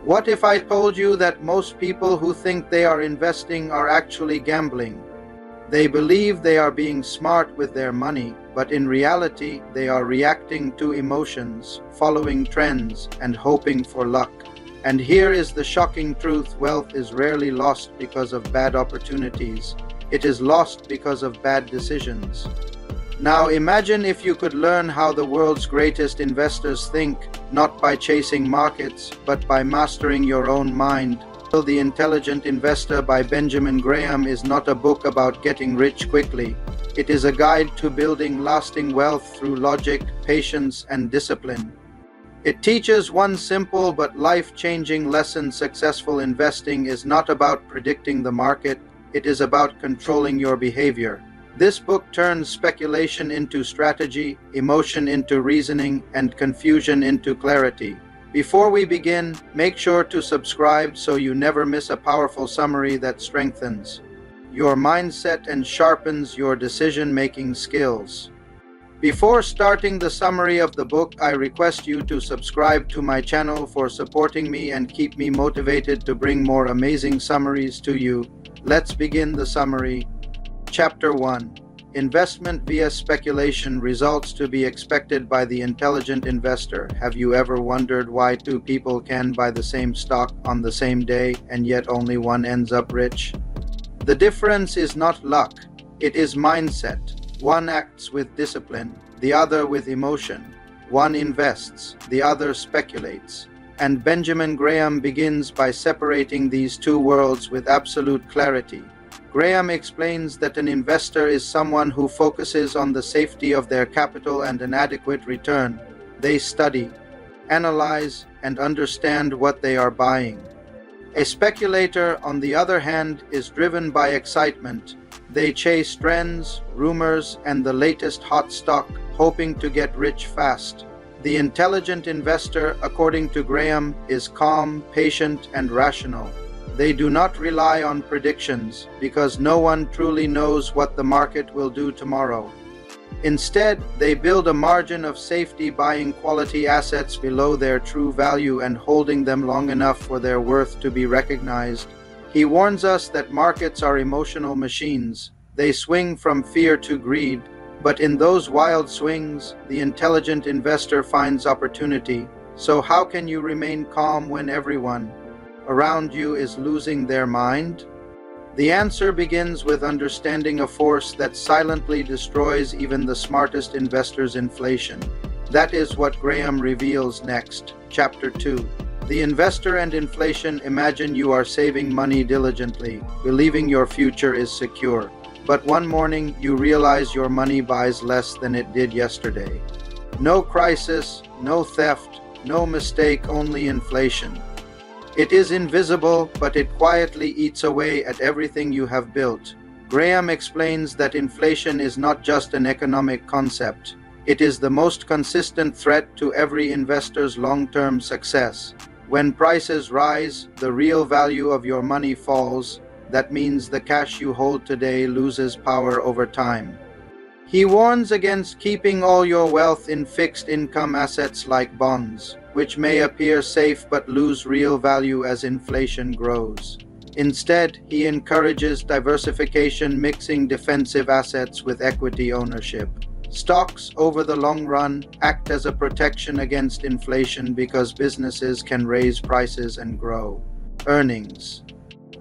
What if I told you that most people who think they are investing are actually gambling? They believe they are being smart with their money, but in reality, they are reacting to emotions, following trends, and hoping for luck. And here is the shocking truth: wealth is rarely lost because of bad opportunities. It is lost because of bad decisions. Now imagine if you could learn how the world's greatest investors think, not by chasing markets, but by mastering your own mind. The Intelligent Investor by Benjamin Graham is not a book about getting rich quickly. It is a guide to building lasting wealth through logic, patience, and discipline. It teaches one simple but life-changing lesson: successful investing is not about predicting the market, it is about controlling your behavior. This book turns speculation into strategy, emotion into reasoning, and confusion into clarity. Before we begin, make sure to subscribe so you never miss a powerful summary that strengthens your mindset and sharpens your decision-making skills. Before starting the summary of the book, I request you to subscribe to my channel for supporting me and keep me motivated to bring more amazing summaries to you. Let's begin the summary. Chapter 1. Investment via speculation: results to be expected by the intelligent investor. Have you ever wondered why two people can buy the same stock on the same day and yet only one ends up rich? The difference is not luck, it is mindset. One acts with discipline, the other with emotion. One invests, the other speculates. And Benjamin Graham begins by separating these two worlds with absolute clarity. Graham explains that an investor is someone who focuses on the safety of their capital and an adequate return. They study, analyze, and understand what they are buying. A speculator, on the other hand, is driven by excitement. They chase trends, rumors, and the latest hot stock, hoping to get rich fast. The intelligent investor, according to Graham, is calm, patient, and rational. They do not rely on predictions, because no one truly knows what the market will do tomorrow. Instead, they build a margin of safety, buying quality assets below their true value and holding them long enough for their worth to be recognized. He warns us that markets are emotional machines. They swing from fear to greed, but in those wild swings, the intelligent investor finds opportunity. So how can you remain calm when everyone around you is losing their mind? The answer begins with understanding a force that silently destroys even the smartest investors: inflation. That is what Graham reveals next. Chapter 2. The Investor and Inflation. Imagine you are saving money diligently, believing your future is secure. But one morning, you realize your money buys less than it did yesterday. No crisis, no theft, no mistake, only inflation. It is invisible, but it quietly eats away at everything you have built. Graham explains that inflation is not just an economic concept. It is the most consistent threat to every investor's long-term success. When prices rise, the real value of your money falls. That means the cash you hold today loses power over time. He warns against keeping all your wealth in fixed income assets like bonds, which may appear safe but lose real value as inflation grows. Instead, he encourages diversification, mixing defensive assets with equity ownership. Stocks, over the long run, act as a protection against inflation because businesses can raise prices and grow earnings.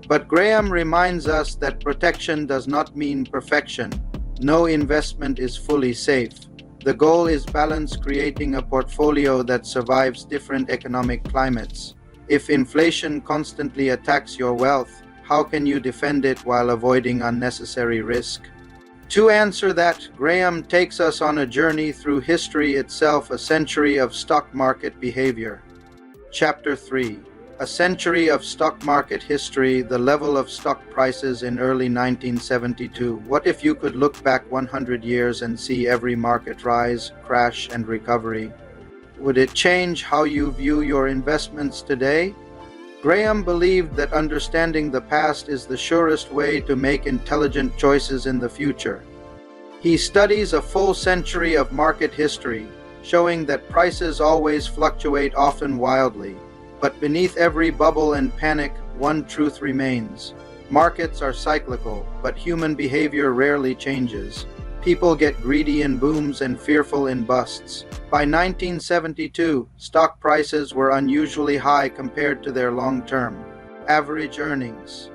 But Graham reminds us that protection does not mean perfection. No investment is fully safe. The goal is balance, creating a portfolio that survives different economic climates. If inflation constantly attacks your wealth, how can you defend it while avoiding unnecessary risk? To answer that, Graham takes us on a journey through history itself, a century of stock market behavior. Chapter 3. A century of stock market history: the level of stock prices in early 1972. What if you could look back 100 years and see every market rise, crash, and recovery? Would it change how you view your investments today? Graham believed that understanding the past is the surest way to make intelligent choices in the future. He studies a full century of market history, showing that prices always fluctuate, often wildly. But beneath every bubble and panic, one truth remains. Markets are cyclical, but human behavior rarely changes. People get greedy in booms and fearful in busts. By 1972, stock prices were unusually high compared to their long-term average earnings.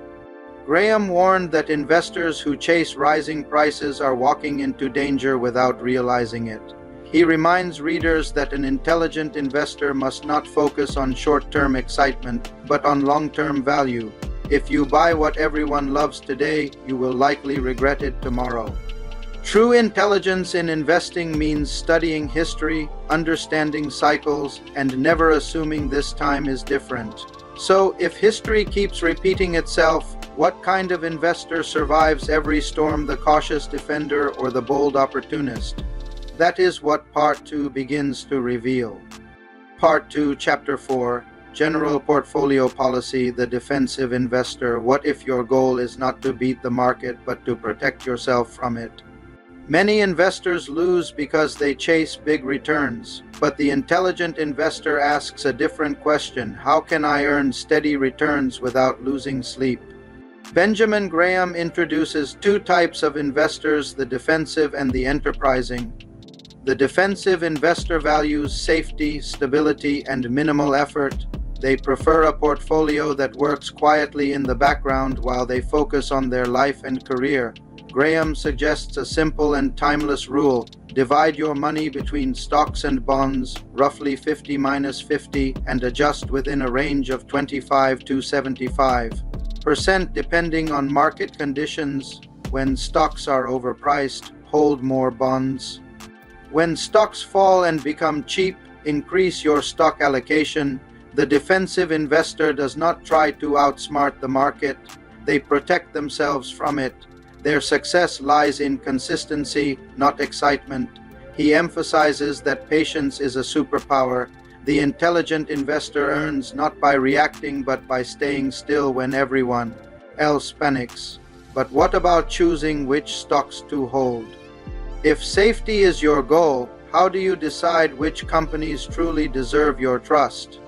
Graham warned that investors who chase rising prices are walking into danger without realizing it. He reminds readers that an intelligent investor must not focus on short-term excitement, but on long-term value. If you buy what everyone loves today, you will likely regret it tomorrow. True intelligence in investing means studying history, understanding cycles, and never assuming this time is different. So, if history keeps repeating itself, what kind of investor survives every storm, the cautious defender or the bold opportunist? That is what Part 2 begins to reveal. Part 2, Chapter 4, General Portfolio Policy, the Defensive Investor. What if your goal is not to beat the market, but to protect yourself from it? Many investors lose because they chase big returns, but the intelligent investor asks a different question: how can I earn steady returns without losing sleep? Benjamin Graham introduces two types of investors, the defensive and the enterprising. The defensive investor values safety, stability, and minimal effort. They prefer a portfolio that works quietly in the background while they focus on their life and career. Graham suggests a simple and timeless rule: divide your money between stocks and bonds, roughly 50-50, and adjust within a range of 25 to 75% depending on market conditions. When stocks are overpriced, hold more bonds. When stocks fall and become cheap, increase your stock allocation. The defensive investor does not try to outsmart the market. They protect themselves from it. Their success lies in consistency, not excitement. He emphasizes that patience is a superpower. The intelligent investor earns not by reacting but by staying still when everyone else panics. But what about choosing which stocks to hold? If safety is your goal, how do you decide which companies truly deserve your trust?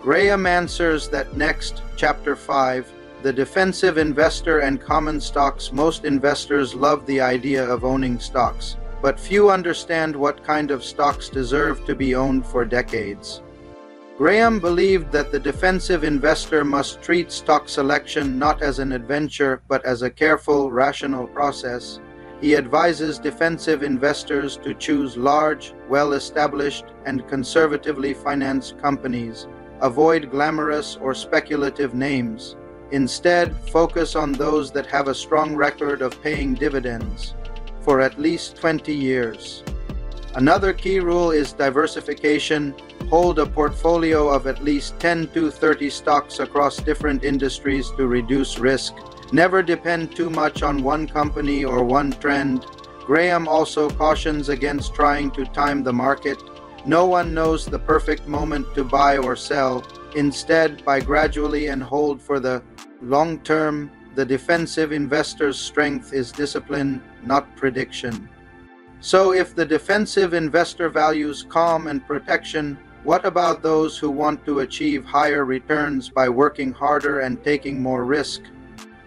Graham answers that next, Chapter 5, the defensive investor and common stocks. Most investors love the idea of owning stocks, but few understand what kind of stocks deserve to be owned for decades. Graham believed that the defensive investor must treat stock selection not as an adventure, but as a careful, rational process. He advises defensive investors to choose large, well-established, and conservatively financed companies. Avoid glamorous or speculative names. Instead, focus on those that have a strong record of paying dividends for at least 20 years. Another key rule is diversification. Hold a portfolio of at least 10 to 30 stocks across different industries to reduce risk. Never depend too much on one company or one trend. Graham also cautions against trying to time the market. No one knows the perfect moment to buy or sell. Instead, buy gradually and hold for the long term. The defensive investor's strength is discipline, not prediction. So if the defensive investor values calm and protection, what about those who want to achieve higher returns by working harder and taking more risk?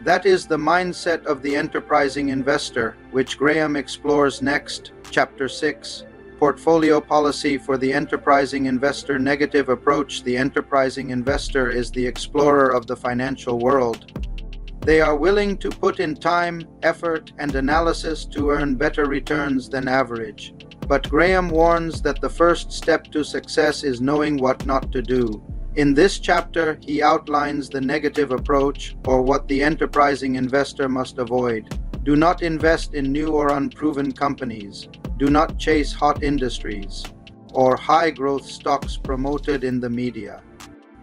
That is the mindset of the enterprising investor, which Graham explores next, Chapter 6. Portfolio Policy for the Enterprising Investor. Negative approach. The enterprising investor is the explorer of the financial world. They are willing to put in time, effort, and analysis to earn better returns than average. But Graham warns that the first step to success is knowing what not to do. In this chapter, he outlines the negative approach, or what the enterprising investor must avoid. Do not invest in new or unproven companies. Do not chase hot industries or high-growth stocks promoted in the media.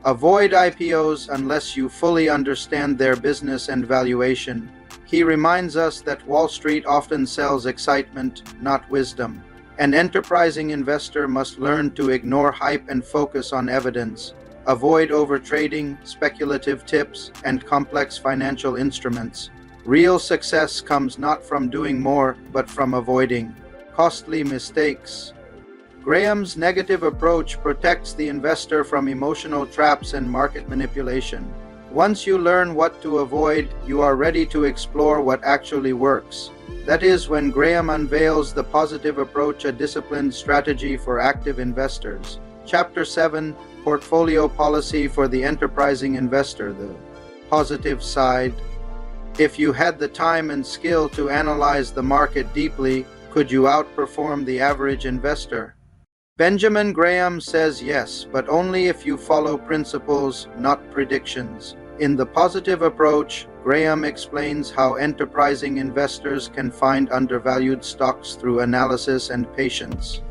Avoid IPOs unless you fully understand their business and valuation. He reminds us that Wall Street often sells excitement, not wisdom. An enterprising investor must learn to ignore hype and focus on evidence. Avoid overtrading, speculative tips, and complex financial instruments. Real success comes not from doing more, but from avoiding costly mistakes. Graham's negative approach protects the investor from emotional traps and market manipulation. Once you learn what to avoid, you are ready to explore what actually works. That is when Graham unveils the positive approach, a disciplined strategy for active investors. Chapter 7, Portfolio Policy for the Enterprising Investor, the positive side. If you had the time and skill to analyze the market deeply, could you outperform the average investor? Benjamin Graham says yes, but only if you follow principles, not predictions. In the positive approach, Graham explains how enterprising investors can find undervalued stocks through analysis and patience.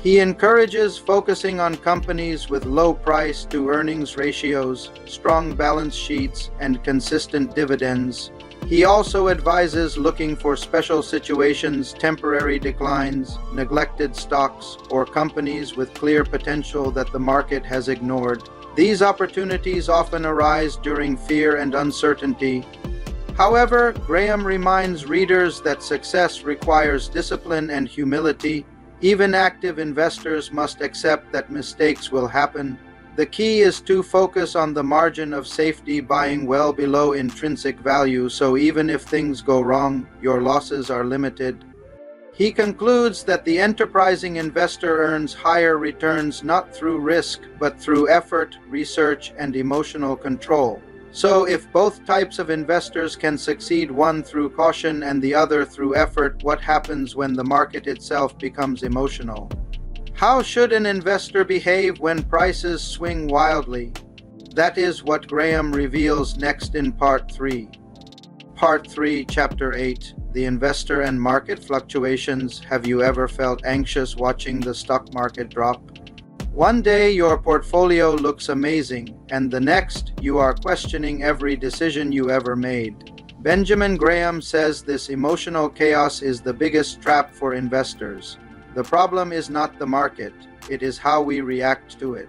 He encourages focusing on companies with low price to earnings ratios, strong balance sheets, and consistent dividends. He also advises looking for special situations, temporary declines, neglected stocks, or companies with clear potential that the market has ignored. These opportunities often arise during fear and uncertainty. However, Graham reminds readers that success requires discipline and humility. Even active investors must accept that mistakes will happen. The key is to focus on the margin of safety, buying well below intrinsic value, so even if things go wrong, your losses are limited. He concludes that the enterprising investor earns higher returns not through risk, but through effort, research, and emotional control. So if both types of investors can succeed, one through caution and the other through effort, what happens when the market itself becomes emotional? How should an investor behave when prices swing wildly? That is what Graham reveals next in Part 3. Part 3, Chapter 8, The Investor and Market Fluctuations. Have you ever felt anxious watching the stock market drop? One day your portfolio looks amazing, and the next you are questioning every decision you ever made. Benjamin Graham says this emotional chaos is the biggest trap for investors. The problem is not the market, it is how we react to it.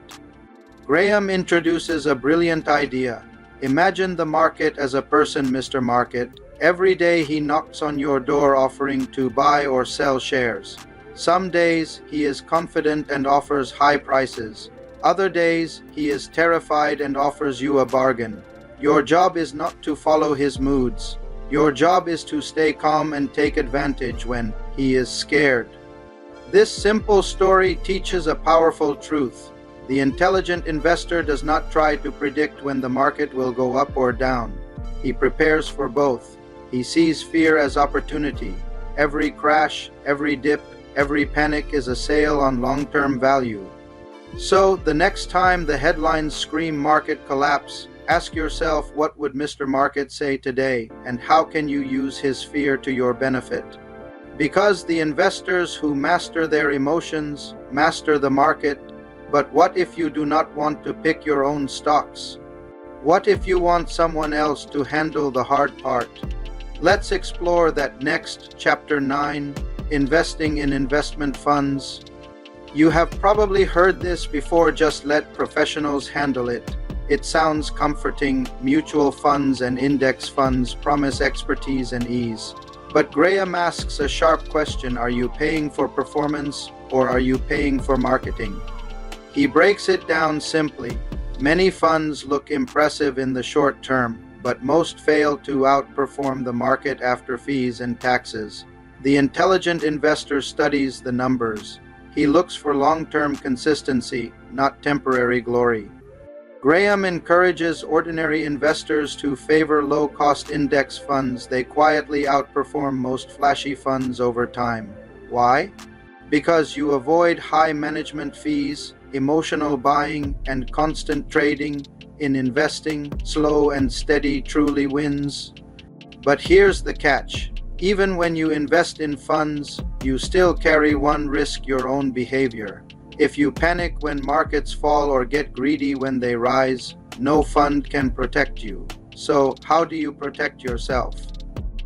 Graham introduces a brilliant idea. Imagine the market as a person, Mr. Market. Every day he knocks on your door offering to buy or sell shares. Some days he is confident and offers high prices. Other days he is terrified and offers you a bargain. Your job is not to follow his moods. Your job is to stay calm and take advantage when he is scared. This simple story teaches a powerful truth. The intelligent investor does not try to predict when the market will go up or down. He prepares for both. He sees fear as opportunity. Every crash, every dip, every panic is a sale on long-term value. So, the next time the headlines scream market collapse, ask yourself, what would Mr. Market say today, and how can you use his fear to your benefit? Because the investors who master their emotions master the market. But what if you do not want to pick your own stocks? What if you want someone else to handle the hard part? Let's explore that next. Chapter 9, Investing in Investment Funds. You have probably heard this before, just let professionals handle it. It sounds comforting. Mutual funds and index funds promise expertise and ease. But Graham asks a sharp question: are you paying for performance or are you paying for marketing? He breaks it down simply. Many funds look impressive in the short term, but most fail to outperform the market after fees and taxes. The intelligent investor studies the numbers. He looks for long-term consistency, not temporary glory. Graham encourages ordinary investors to favor low-cost index funds. They quietly outperform most flashy funds over time. Why? Because you avoid high management fees, emotional buying, and constant trading. In investing, slow and steady truly wins. But here's the catch. Even when you invest in funds, you still carry one risk: your own behavior. If you panic when markets fall or get greedy when they rise, no fund can protect you. So, how do you protect yourself?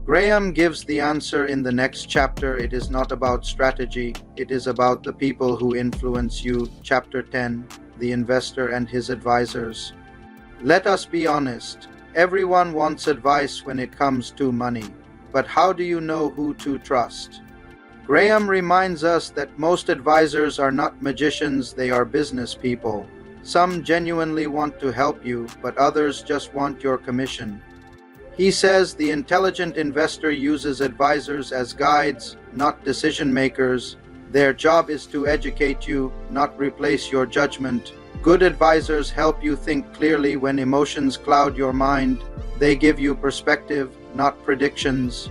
Graham gives the answer in the next chapter. It is not about strategy, it is about the people who influence you. Chapter 10, The Investor and His Advisors. Let us be honest. Everyone wants advice when it comes to money. But how do you know who to trust? Graham reminds us that most advisors are not magicians, they are business people. Some genuinely want to help you, but others just want your commission. He says the intelligent investor uses advisors as guides, not decision makers. Their job is to educate you, not replace your judgment. Good advisors help you think clearly when emotions cloud your mind. They give you perspective, not predictions.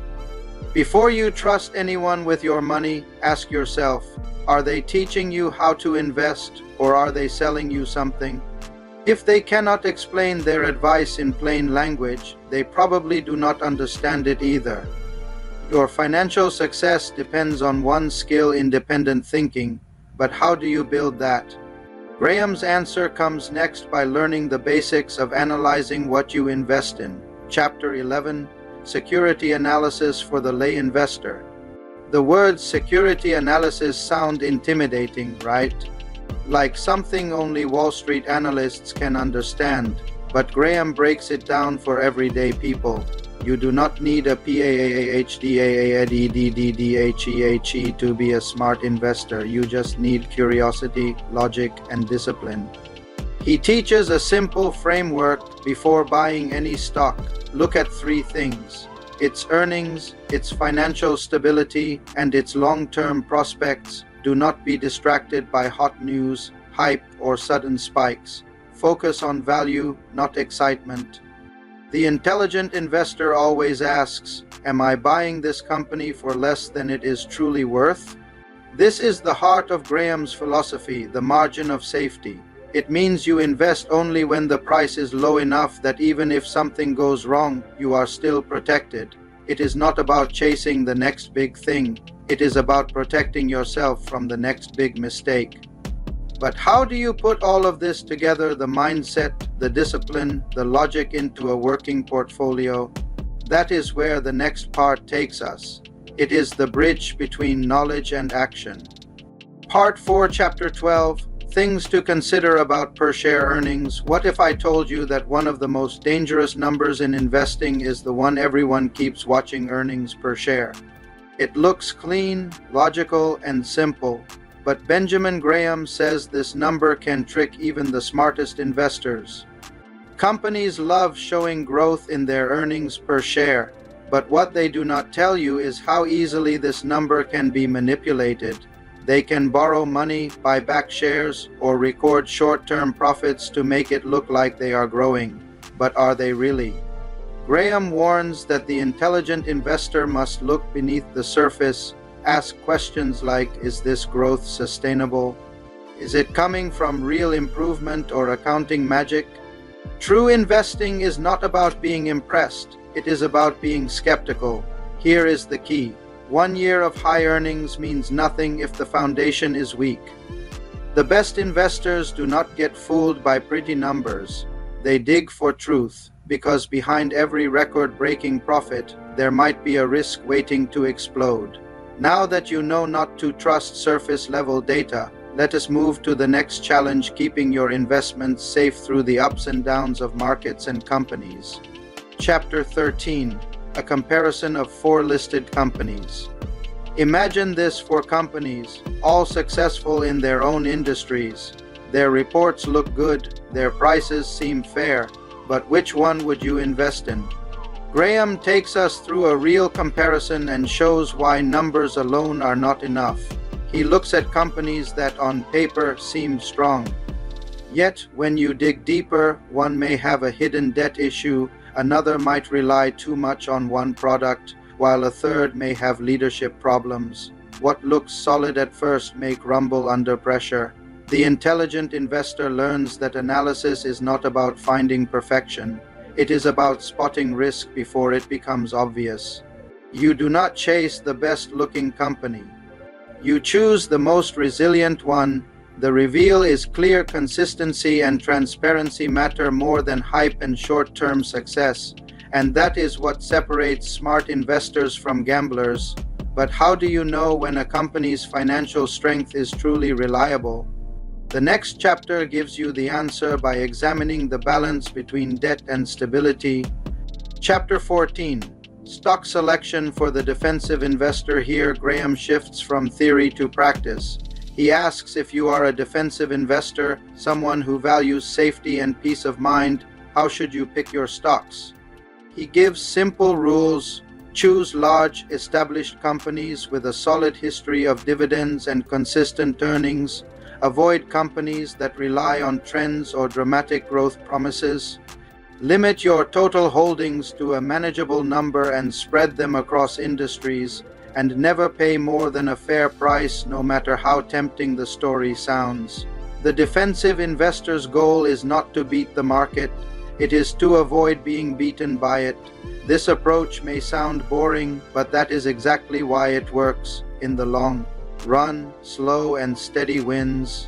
Before you trust anyone with your money, ask yourself, are they teaching you how to invest, or are they selling you something? If they cannot explain their advice in plain language, they probably do not understand it either. Your financial success depends on one skill, independent thinking, but how do you build that? Graham's answer comes next by learning the basics of analyzing what you invest in. Chapter 11, Security Analysis for the Lay Investor. The words security analysis sound intimidating, right? Like something only Wall Street analysts can understand, but Graham breaks it down for everyday people. You do not need a PhD to be a smart investor. You just need curiosity, logic, and discipline. He teaches a simple framework before buying any stock. Look at three things: its earnings, its financial stability, and its long-term prospects. Do not be distracted by hot news, hype, or sudden spikes. Focus on value, not excitement. The intelligent investor always asks, am I buying this company for less than it is truly worth? This is the heart of Graham's philosophy, the margin of safety. It means you invest only when the price is low enough that even if something goes wrong, you are still protected. It is not about chasing the next big thing. It is about protecting yourself from the next big mistake. But how do you put all of this together, the mindset, the discipline, the logic into a working portfolio? That is where the next part takes us. It is the bridge between knowledge and action. Part 4, Chapter 12, Things to Consider About Per Share Earnings. What if I told you that one of the most dangerous numbers in investing is the one everyone keeps watching: earnings per share? It looks clean, logical, and simple. But Benjamin Graham says this number can trick even the smartest investors. Companies love showing growth in their earnings per share, but what they do not tell you is how easily this number can be manipulated. They can borrow money, buy back shares, or record short-term profits to make it look like they are growing. But are they really? Graham warns that the intelligent investor must look beneath the surface. Ask questions like, is this growth sustainable? Is it coming from real improvement or accounting magic? True investing is not about being impressed. It is about being skeptical. Here is the key. 1 year of high earnings means nothing if the foundation is weak. The best investors do not get fooled by pretty numbers. They dig for truth, because behind every record-breaking profit, there might be a risk waiting to explode. Now that you know not to trust surface-level data, let us move to the next challenge: keeping your investments safe through the ups and downs of markets and companies. Chapter 13, A Comparison of 4 Listed Companies. Imagine this: 4 companies, all successful in their own industries. Their reports look good, their prices seem fair, but which one would you invest in? Graham takes us through a real comparison and shows why numbers alone are not enough. He looks at companies that on paper seem strong. Yet, when you dig deeper, one may have a hidden debt issue, another might rely too much on one product, while a third may have leadership problems. What looks solid at first may crumble under pressure. The intelligent investor learns that analysis is not about finding perfection. It is about spotting risk before it becomes obvious. You do not chase the best-looking company. You choose the most resilient one. The reveal is clear. Consistency and transparency matter more than hype and short-term success, and that is what separates smart investors from gamblers. But how do you know when a company's financial strength is truly reliable? The next chapter gives you the answer by examining the balance between debt and stability. Chapter 14, Stock selection for the defensive investor. Here, Graham shifts from theory to practice. He asks, if you are a defensive investor, someone who values safety and peace of mind, how should you pick your stocks? He gives simple rules. Choose large, established companies with a solid history of dividends and consistent earnings. Avoid companies that rely on trends or dramatic growth promises. Limit your total holdings to a manageable number and spread them across industries, and never pay more than a fair price, no matter how tempting the story sounds. The defensive investor's goal is not to beat the market, it is to avoid being beaten by it. This approach may sound boring, but that is exactly why it works in the long run. Slow and steady wins.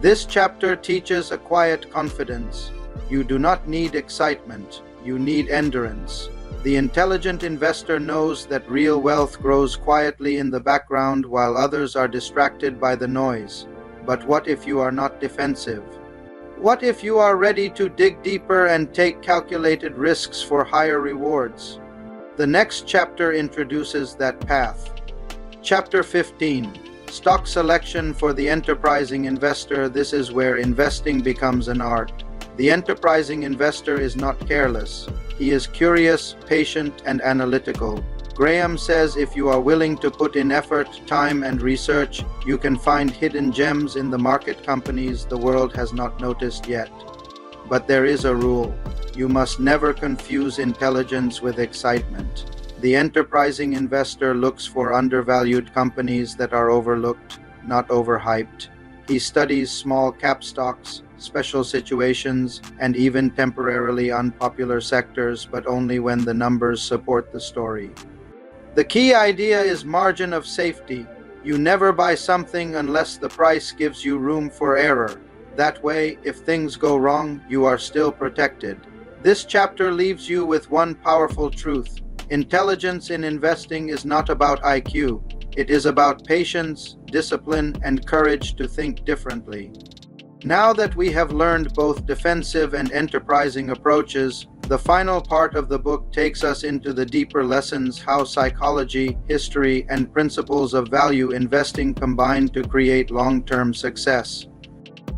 This chapter teaches a quiet confidence. You do not need excitement, you need endurance. The intelligent investor knows that real wealth grows quietly in the background while others are distracted by the noise. But what if you are not defensive? What if you are ready to dig deeper and take calculated risks for higher rewards? The next chapter introduces that path. Chapter 15. Stock selection for the enterprising investor. This is where investing becomes an art. The enterprising investor is not careless. He is curious, patient, and analytical. Graham says if you are willing to put in effort, time, and research, you can find hidden gems in the market companies the world has not noticed yet. But there is a rule. You must never confuse intelligence with excitement. The enterprising investor looks for undervalued companies that are overlooked, not overhyped. He studies small cap stocks, special situations, and even temporarily unpopular sectors, but only when the numbers support the story. The key idea is margin of safety. You never buy something unless the price gives you room for error. That way, if things go wrong, you are still protected. This chapter leaves you with one powerful truth. Intelligence in investing is not about IQ. It is about patience, discipline, and courage to think differently. Now that we have learned both defensive and enterprising approaches, the final part of the book takes us into the deeper lessons: how psychology, history, and principles of value investing combine to create long-term success.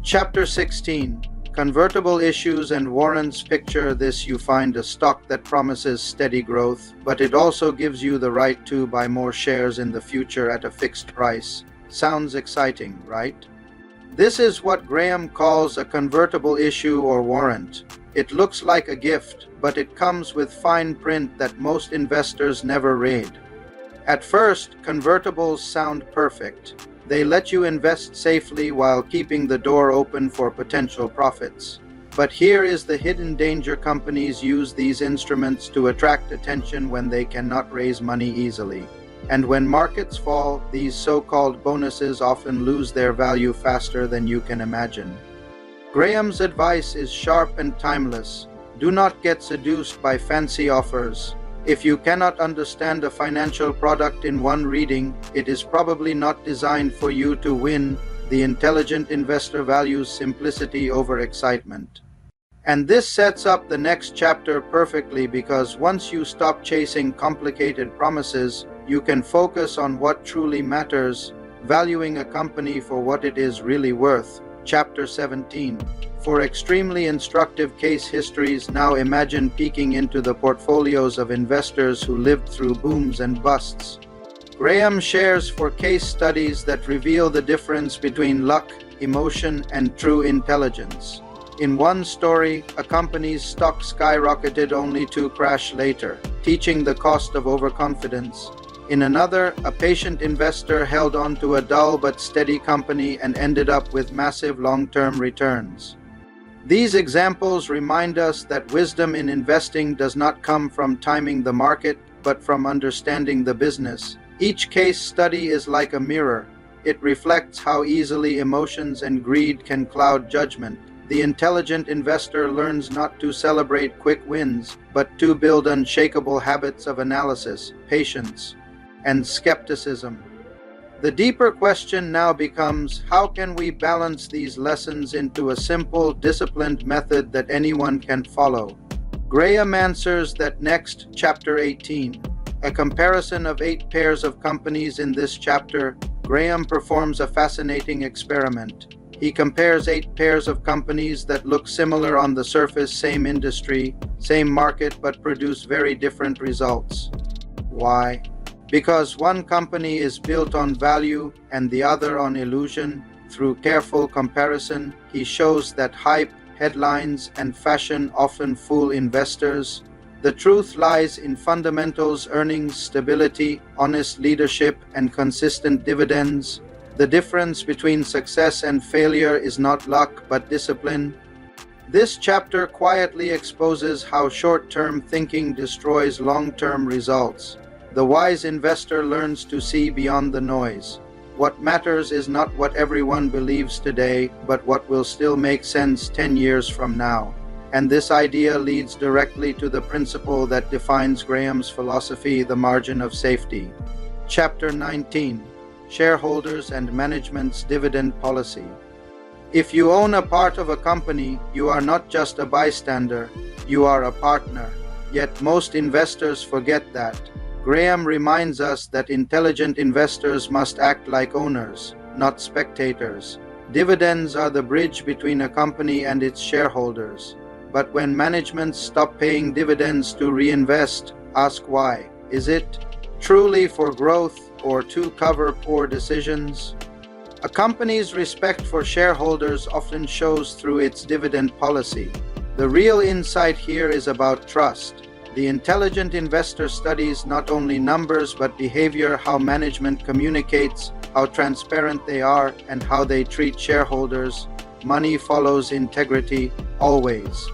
Chapter 16. Convertible issues and warrants. Picture this: you find a stock that promises steady growth, but it also gives you the right to buy more shares in the future at a fixed price. Sounds exciting, right? This is what Graham calls a convertible issue or warrant. It looks like a gift, but it comes with fine print that most investors never read. At first, convertibles sound perfect. They let you invest safely while keeping the door open for potential profits. But here is the hidden danger: companies use these instruments to attract attention when they cannot raise money easily. And when markets fall, these so-called bonuses often lose their value faster than you can imagine. Graham's advice is sharp and timeless. Do not get seduced by fancy offers. If you cannot understand a financial product in one reading, it is probably not designed for you to win. The intelligent investor values simplicity over excitement. And this sets up the next chapter perfectly, because once you stop chasing complicated promises, you can focus on what truly matters, valuing a company for what it is really worth. Chapter 17. For extremely instructive case histories. Now imagine peeking into the portfolios of investors who lived through booms and busts. Graham shares 4 case studies that reveal the difference between luck, emotion, and true intelligence. In one story, a company's stock skyrocketed only to crash later, teaching the cost of overconfidence. In another, a patient investor held on to a dull but steady company and ended up with massive long-term returns. These examples remind us that wisdom in investing does not come from timing the market, but from understanding the business. Each case study is like a mirror. It reflects how easily emotions and greed can cloud judgment. The intelligent investor learns not to celebrate quick wins, but to build unshakable habits of analysis, patience, and skepticism. The deeper question now becomes, how can we balance these lessons into a simple, disciplined method that anyone can follow? Graham answers that next. Chapter 18. A comparison of 8 pairs of companies. In this chapter, Graham performs a fascinating experiment. He compares 8 pairs of companies that look similar on the surface, same industry, same market, but produce very different results. Why? Because one company is built on value and the other on illusion. Through careful comparison, he shows that hype, headlines, and fashion often fool investors. The truth lies in fundamentals: earnings, stability, honest leadership, and consistent dividends. The difference between success and failure is not luck, but discipline. This chapter quietly exposes how short-term thinking destroys long-term results. The wise investor learns to see beyond the noise. What matters is not what everyone believes today, but what will still make sense 10 years from now. And this idea leads directly to the principle that defines Graham's philosophy: the margin of safety. Chapter 19. Shareholders and Management's Dividend Policy. If you own a part of a company, you are not just a bystander, you are a partner. Yet most investors forget that. Graham reminds us that intelligent investors must act like owners, not spectators. Dividends are the bridge between a company and its shareholders. But when managements stop paying dividends to reinvest, ask why. Is it truly for growth or to cover poor decisions? A company's respect for shareholders often shows through its dividend policy. The real insight here is about trust. The intelligent investor studies not only numbers but behavior, how management communicates, how transparent they are, and how they treat shareholders. Money follows integrity, always.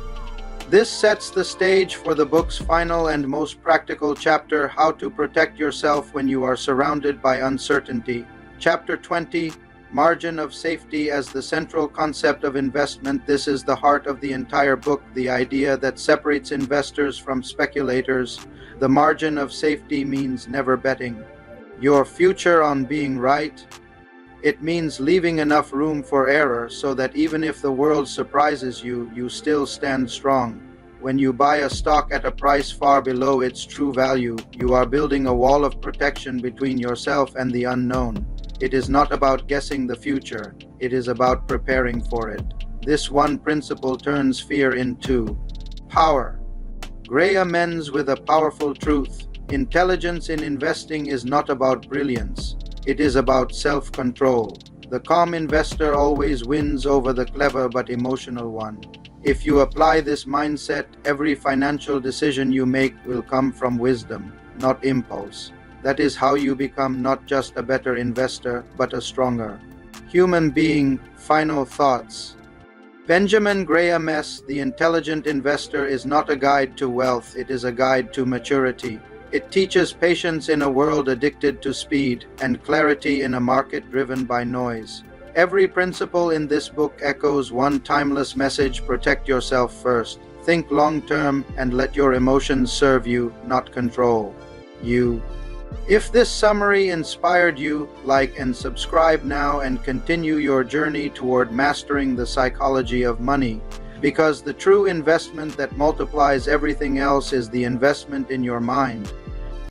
This sets the stage for the book's final and most practical chapter: how to protect yourself when you are surrounded by uncertainty. Chapter 20. Margin of safety as the central concept of investment. This is the heart of the entire book, the idea that separates investors from speculators. The margin of safety means never betting your future on being right. It means leaving enough room for error so that even if the world surprises you, you still stand strong. When you buy a stock at a price far below its true value, you are building a wall of protection between yourself and the unknown. It is not about guessing the future, it is about preparing for it. This one principle turns fear into power. Graham ends with a powerful truth. Intelligence in investing is not about brilliance. It is about self-control. The calm investor always wins over the clever but emotional one. If you apply this mindset, every financial decision you make will come from wisdom, not impulse. That is how you become not just a better investor, but a stronger human being. Final thoughts. Benjamin Graham S. The Intelligent Investor is not a guide to wealth, it is a guide to maturity. It teaches patience in a world addicted to speed, and clarity in a market driven by noise. Every principle in this book echoes one timeless message: protect yourself first. Think long term and let your emotions serve you, not control you. If this summary inspired you, like and subscribe now and continue your journey toward mastering the psychology of money, because the true investment that multiplies everything else is the investment in your mind.